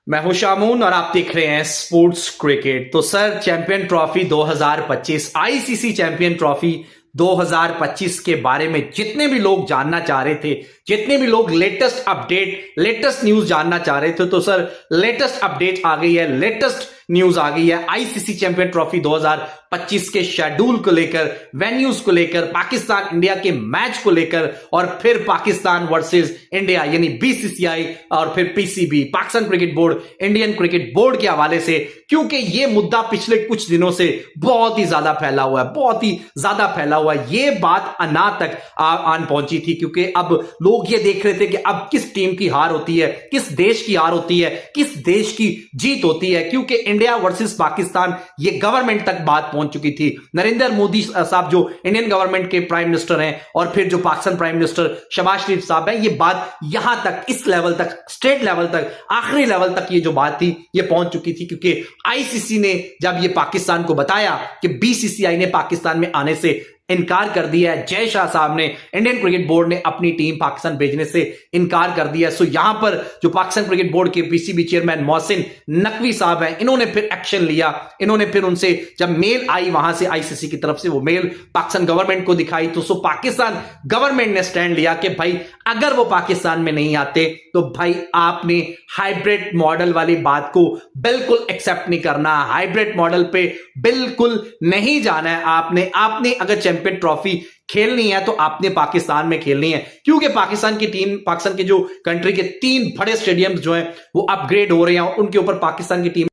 मैं हूं शामून और आप देख रहे हैं स्पोर्ट्स क्रिकेट। तो sir, champion trophy 2025 ICC champion trophy 2025 के बारे में जितने भी लोग जानना चाह रहे थे, जितने भी लोग लेटेस्ट अपडेट, लेटेस्ट न्यूज जानना चाह रहे थे, तो सर लेटेस्ट अपडेट आ गई है, लेटेस्ट न्यूज आ गई है आईसीसी चैंपियन ट्रॉफी 2025 के शेड्यूल को लेकर, वेन्यूज को लेकर, पाकिस्तान इंडिया के मैच को लेकर और फिर पाकिस्तान वर्सेस इंडिया यानी बीसीसीआई और फिर PCB, Pakistan cricket board, Indian cricket board के हवाले से, क्योंकि यह मुद्दा पिछले कुछ दिनों से बहुत ही ज्यादा फैला हुआ है, बहुत ही ज्यादा फैला हुआ है। यह बात अना तक आन पहुंची थी, क्योंकि अब लोग ये देख रहे थे कि अब किस टीम की हार होती है, किस देश की हार होती है, किस देश की जीत होती है, क्योंकि इंडिया वर्सेस पाकिस्तान ये गवर्नमेंट तक बात पहुंच चुकी थी। नरेंद्र मोदी साहब जो इंडियन गवर्नमेंट के प्राइम मिनिस्टर हैं और फिर जो पाकिस्तान प्राइम मिनिस्टर शहबाज शरीफ साहब हैं, ये बात यहां तक, इस लेवल तक, स्टेट लेवल तक, आखिरी लेवल तक ये जो बात थी ये पहुंच चुकी थी, क्योंकि आईसीसी ने जब ये पाकिस्तान को बताया कि बीसीसीआई ने पाकिस्तान में आने से इनकार कर दिया है, जय शाह साहब ने, इंडियन क्रिकेट बोर्ड ने अपनी टीम पाकिस्तान भेजने से इनकार कर दिया। सो यहां पर जो पाकिस्तान क्रिकेट बोर्ड के पीसीबी चेयरमैन मोहसिन नकवी साहब हैं, इन्होंने फिर एक्शन लिया। इन्होंने फिर उनसे जब मेल आई वहां से आईसीसी की तरफ से, वो मेल पाकिस्तान गवर्नमेंट को दिखाई, तो सो पाकिस्तान गवर्नमेंट ने स्टैंड लिया कि भाई अगर वो पाकिस्तान में नहीं आते तो भाई आपने हाइब्रिड मॉडल वाली बात को बिल्कुल एक्सेप्ट नहीं करना, हाइब्रिड मॉडल पे बिल्कुल नहीं जाना है। आपने अगर चैंपियन ट्रॉफी खेलनी है तो आपने पाकिस्तान में खेलनी है, क्योंकि पाकिस्तान की टीम, पाकिस्तान के जो कंट्री के 3 बड़े स्टेडियम्स जो हैं वो अपग्रेड हो रहे हैं, उनके ऊपर पाकिस्तान की टीम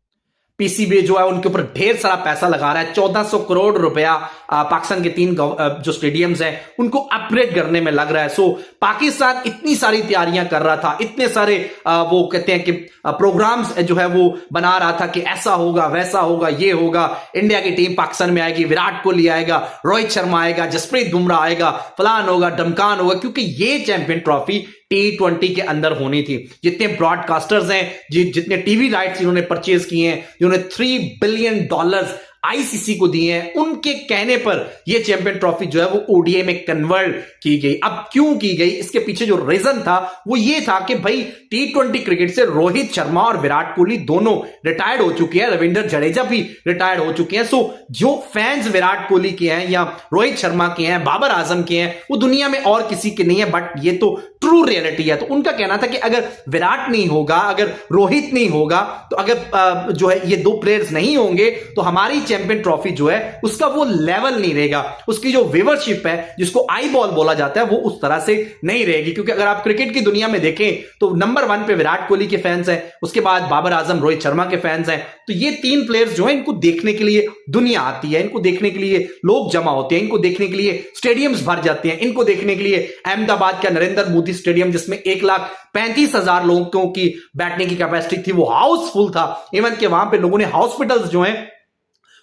पीसीबी जो है उनके ऊपर ढेर सारा पैसा लगा रहा है। 1400 करोड़ रुपया पाकिस्तान के 3 जो स्टेडियम्स हैं उनको अपग्रेड करने में लग रहा है। सो पाकिस्तान इतनी सारी तैयारियां कर रहा था, इतने सारे वो कहते हैं कि प्रोग्राम्स जो है वो बना रहा था कि ऐसा होगा, वैसा होगा, ये होगा, इंडिया की टीम पाकिस्तान में आएगी, विराट कोहली आएगा, रोहित शर्मा आएगा, जसप्रीत बुमराह आएगा, फलान होगा, डमकान होगा, क्योंकि ये चैंपियन ट्रॉफी T20 के अंदर होनी थी। जितने ब्रॉडकास्टर्स हैं, जितने टीवी राइट्स इन्होंने परचेज किए हैं, जिन्होंने $3 बिलियन आईसीसी को दिए हैं, उनके कहने पर यह चैंपियन ट्रॉफी जो है वो ओडीआई में कन्वर्ट की गई। अब क्यों की गई, इसके पीछे जो रीजन था वो ये था कि भाई T20 क्रिकेट से रोहित शर्मा और विराट कोहली दोनों रिटायर्ड हो चुके हैं, रविंद्र जडेजा भी रिटायर्ड हो चुके हैं। सो जो फैंस विराट कोहली के हैं या रोहित शर्मा के हैं, बाबर आजम के हैं, वो दुनिया में और किसी के नहीं है, बट ये तो ट्रू रियलिटी है। तो उनका कहना था कि अगर विराट नहीं होगा, अगर रोहित नहीं होगा, तो अगर जो है ये 2 प्लेयर्स नहीं होंगे तो हमारी चैंपियन ट्रॉफी जो है उसका वो लेवल नहीं रहेगा, उसकी जो व्यूअरशिप है जिसको आई बॉल बोला जाता है वो उस तरह से नहीं रहेगी। क्योंकि अगर आप क्रिकेट की दुनिया में देखें तो नंबर 1 पे विराट कोहली के फैंस हैं, उसके बाद बाबर आजम, रोहित शर्मा के फैंस हैं। तो ये 3 प्लेयर्स जो है इनको देखने के लिए दुनिया आती है, इनको देखने के लिए लोग जमा होते हैं, इनको देखने के लिए स्टेडियम्स भर जाते हैं, इनको देखने के लिए अहमदाबाद का नरेंद्र मोदी स्टेडियम जिसमें 1,35,000 लोगों की बैठने की कैपेसिटी थी वो हाउसफुल था। इवन के वहां पे लोगों ने हॉस्पिटल्स जो हैं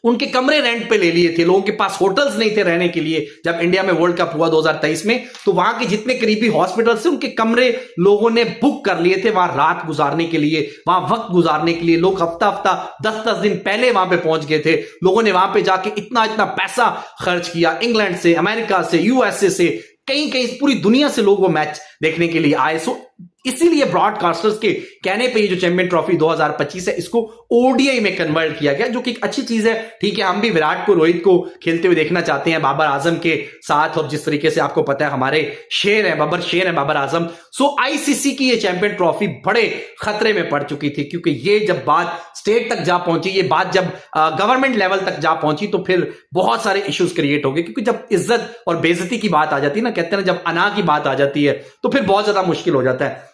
उनके कमरे रेंट पे ले लिए थे, लोगों के पास होटल्स नहीं थे रहने के लिए। जब इंडिया में वर्ल्ड कप हुआ 2023 में, तो वहां के जितने करीबी हॉस्पिटल्स थे उनके कमरे लोगों ने बुक कर लिए थे वहां रात गुजारने के लिए, वहां वक्त गुजारने के लिए। लोग हफ्ता 10-10 दिन पहले वहां पे पहुंच गए थे। लोगों ने वहां पे जाके इतना पैसा खर्च किया, इंग्लैंड से, अमेरिका से, यूएसए से, कहीं पूरी दुनिया से लोग वो मैच देखने के लिए आए। सो इसीलिए ब्रॉडकास्टर्स के कहने पे ये जो चैंपियन ट्रॉफी 2025 है इसको ओडीआई में कन्वर्ट किया गया, जो कि एक अच्छी चीज है। ठीक है, हम भी विराट को, रोहित को खेलते हुए देखना चाहते हैं बाबर आजम के साथ, और जिस तरीके से आपको पता है हमारे शेर है बाबर आजम। सो आईसीसी की ये चैंपियन ट्रॉफी बड़े खतरे में पड़ चुकी थी, क्योंकि ये जब बात स्टेट तक जा पहुंची, ये बात जब गवर्नमेंट लेवल तक जा पहुंची, तो फिर बहुत सारे इश्यूज क्रिएट हो गए। क्योंकि जब इज्जत और बेइज्जती की बात आ जाती है ना, कहते हैं ना, जब अना की बात आ जाती है तो फिर बहुत ज्यादा मुश्किल हो जाता है।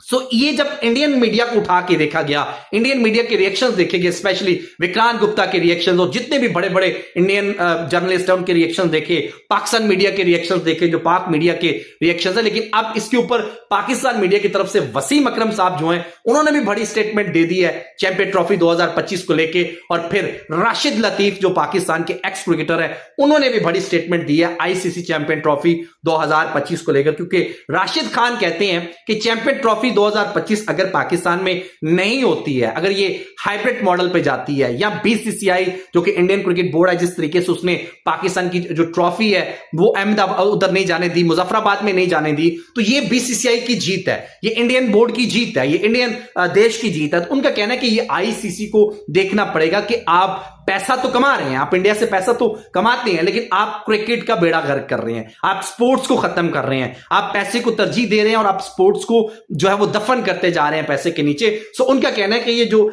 सो ये जब इंडियन मीडिया को उठा के देखा गया, इंडियन मीडिया के रिएक्शंस देखे गए, स्पेशली विक्रांत गुप्ता के रिएक्शंस और जितने भी बड़े बड़े इंडियन जर्नलिस्ट हैं उनके रिएक्शंस देखे, पाकिस्तान मीडिया के रिएक्शंस देखे, जो पाक मीडिया के रिएक्शंस है। लेकिन अब इसके ऊपर पाकिस्तान मीडिया की तरफ से वसीम अकरम साहब जो हैं उन्होंने भी बड़ी स्टेटमेंट दे दी है चैंपियन ट्रॉफी 2025 को लेके। और फिर राशिद लतीफ जो पाकिस्तान के एक्स क्रिकेटर है, उन्होंने भी बड़ी स्टेटमेंट दी है आईसीसी चैंपियन ट्रॉफी 2025 को लेकर, क्योंकि राशिद खान कहते हैं कि चैंपियन ट्रॉफी 2025 अगर पाकिस्तान में नहीं होती है, अगर ये हाइब्रिड मॉडल पे जाती है, या बीसीसीआई जो कि इंडियन क्रिकेट बोर्ड है, जिस तरीके से उसने पाकिस्तान की जो ट्रॉफी है वो अहमदाबाद उधर नहीं जाने दी, मुजफ्फराबाद में नहीं जाने दी, तो ये बीसीसीआई की जीत है, ये इंडियन बोर्ड की जीत है, ये इंडियन देश की जीत है। तो उनका कहना है कि ये आईसीसी को देखना पड़ेगा कि आप पैसा तो कमा रहे हैं, आप इंडिया से पैसा तो कमाते हैं, लेकिन आप क्रिकेट का बेड़ा गर्क कर रहे हैं, आप स्पोर्ट्स को खत्म कर रहे हैं, आप पैसे को तरजीह दे रहे हैं और आप स्पोर्ट्स को जो है वो दफन करते जा रहे हैं पैसे के नीचे। सो उनका कहना है कि ये जो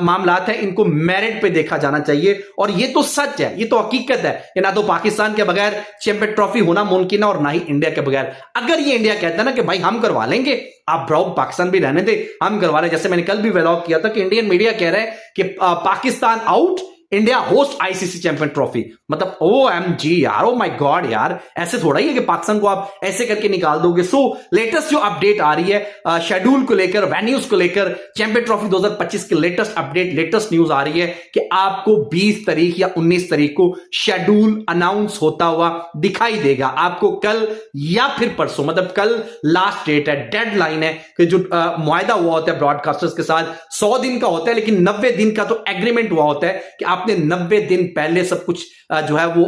मामलात है इनको मेरिट पे देखा जाना चाहिए, और ये तो सच है, ये तो हकीकत है कि ना तो पाकिस्तान के बगैर चैंपियन ट्रॉफी होना मुमकिन है और ना ही इंडिया के बगैर। अगर ये इंडिया कहता है ना कि भाई हम करवा लेंगे, आप ब्राउ पाकिस्तान भी रहने दे, हम करवा रहे, जैसे मैंने कल भी व्लॉग किया था कि इंडियन मीडिया कह रहा है कि Pakistan out, India host ICC champion trophy, मतलब OMG यार, ओ माय गॉड यार, ऐसे थोड़ा ही है कि पाकिस्तान को आप ऐसे करके निकाल दोगे। सो लेटेस्ट जो अपडेट आ रही है शेड्यूल को लेकर, वेन्यूज को लेकर, चैंपियन ट्रॉफी 2025 की लेटेस्ट अपडेट, लेटेस्ट न्यूज आ रही है कि आपको 20 तारीख या 19 तारीख को शेड्यूल अनाउंस होता हुआ दिखाई देगा। आपको कल या फिर परसों, मतलब कल लास्ट डेट है, डेडलाइन है कि जो मुआहदा हुआ होता है ब्रॉडकास्टर्स के साथ 100 दिन का होता है, लेकिन 90 दिन का तो एग्रीमेंट हुआ होता है कि आपने 90 दिन पहले सब कुछ जो है वो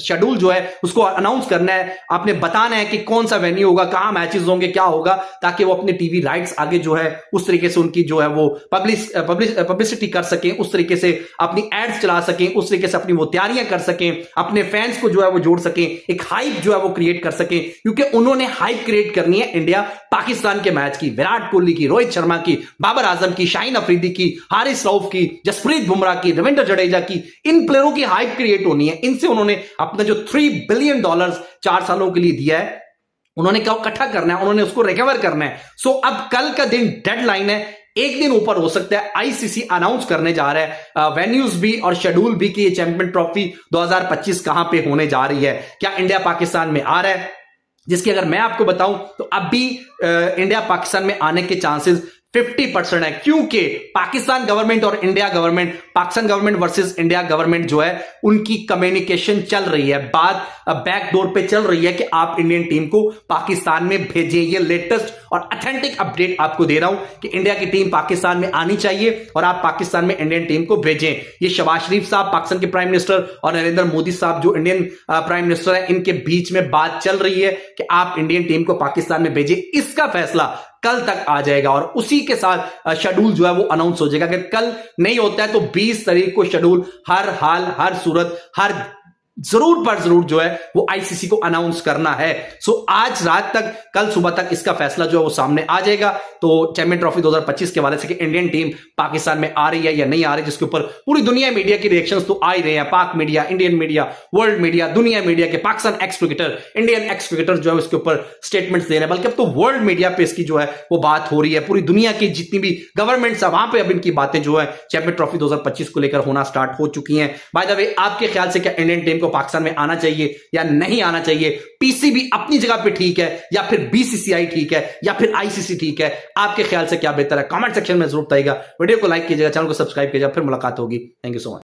शेड्यूल जो है उसको अनाउंस करना है, आपने बताना है कि कौन सा वेन्यू होगा, कहां मैचेस होंगे, क्या होगा, ताकि वो अपने टीवी राइट्स आगे जो है उस तरीके से उनकी जो है वो पब्लिसिटी कर सकें, उस तरीके से अपनी एड्स चला सकें, उस तरीके से अपनी वो तैयारियां कर सकें, अपने फैंस को जो है वो जोड़ सकें, एक हाइप जो है वो क्रिएट कर सकें, क्योंकि उन्होंने हाइप क्रिएट करनी है इंडिया पाकिस्तान के मैच की, विराट कोहली की, रोहित शर्मा की, बाबर आजम की, शाहीन अफरीदी की, हारिस रऊफ की, जसप्रीत बुमराह की, रविंद्र जडेजा की, इन प्लेयरों की हाइप क्रिएट होनी है। इनसे उन्होंने अपना जो $3 बिलियन 4 सालों के लिए दिया है, उन्होंने क्या इकट्ठा करना है, उन्होंने उसको रिकवर करना है। सो अब कल का दिन डेडलाइन है, एक दिन ऊपर हो सकता है, आईसीसी अनाउंस करने जा रहा है वेन्यूज भी और शेड्यूल भी कि ये चैंपियन ट्रॉफी 2025 कहां पे होने जा रही है, क्या इंडिया पाकिस्तान में आ रहा है, जिसकी अगर मैं आपको बताऊं तो अभी इंडिया पाकिस्तान में आने के चांसेस 50% है, क्योंकि पाकिस्तान गवर्नमेंट और India government, Pakistan government versus India government जो है उनकी कम्युनिकेशन चल रही है, बात बैकडोर पे चल रही है कि आप इंडियन टीम को पाकिस्तान में भेजें। ये लेटेस्ट और ऑथेंटिक अपडेट आपको दे रहा हूं कि इंडिया की टीम पाकिस्तान में आनी चाहिए और आप पाकिस्तान में इंडियन टीम को भेजें। ये शहबाज शरीफ साहब पाकिस्तान के प्राइम मिनिस्टर और नरेंद्र मोदी साहब जो इंडियन प्राइम मिनिस्टर है, इनके बीच में बात चल रही है कि आप इंडियन टीम को पाकिस्तान में भेजें। इसका फैसला कल तक आ जाएगा और उसी के साथ शेड्यूल जो है वो अनाउंस हो जाएगा। अगर कल नहीं होता है तो 20 तारीख को शेड्यूल हर हाल, हर सूरत, हर जरूर पर जरूर जो है वो आईसीसी को अनाउंस करना है। सो आज रात तक, कल सुबह तक इसका फैसला जो है वो सामने आ जाएगा। तो चैंपियन ट्रॉफी 2025 के हवाले से कि इंडियन टीम पाकिस्तान में आ रही है या नहीं आ रही, जिसके ऊपर पूरी दुनिया मीडिया की रिएक्शंस तो आ ही रहे हैं, पाक media, Indian media, world media, दुनिया मीडिया के Pakistan x cricketer, Indian ex cricketer जो है उसके ऊपर स्टेटमेंट्स दे रहे हैं, बल्कि अब तो वर्ल्ड मीडिया पे इसकी जो है वो बात हो रही है। पूरी दुनिया की जितनी भी गवर्नमेंट्स है वहां पे अब इनकी बातें जो है चैंपियन ट्रॉफी 2025 को लेकर होना स्टार्ट हो चुकी हैं। बाय द वे, आपके ख्याल से क्या इंडियन टीम को पाकिस्तान में आना चाहिए या नहीं आना चाहिए? पीसीबी अपनी जगह पे ठीक है या फिर बीसीसीआई ठीक है या फिर आईसीसी ठीक है? आपके ख्याल से क्या बेहतर है? कमेंट सेक्शन में जरूर बताइएगा। वीडियो को लाइक कीजिएगा, चैनल को सब्सक्राइब कीजिएगा। फिर मुलाकात होगी। Thank you so much.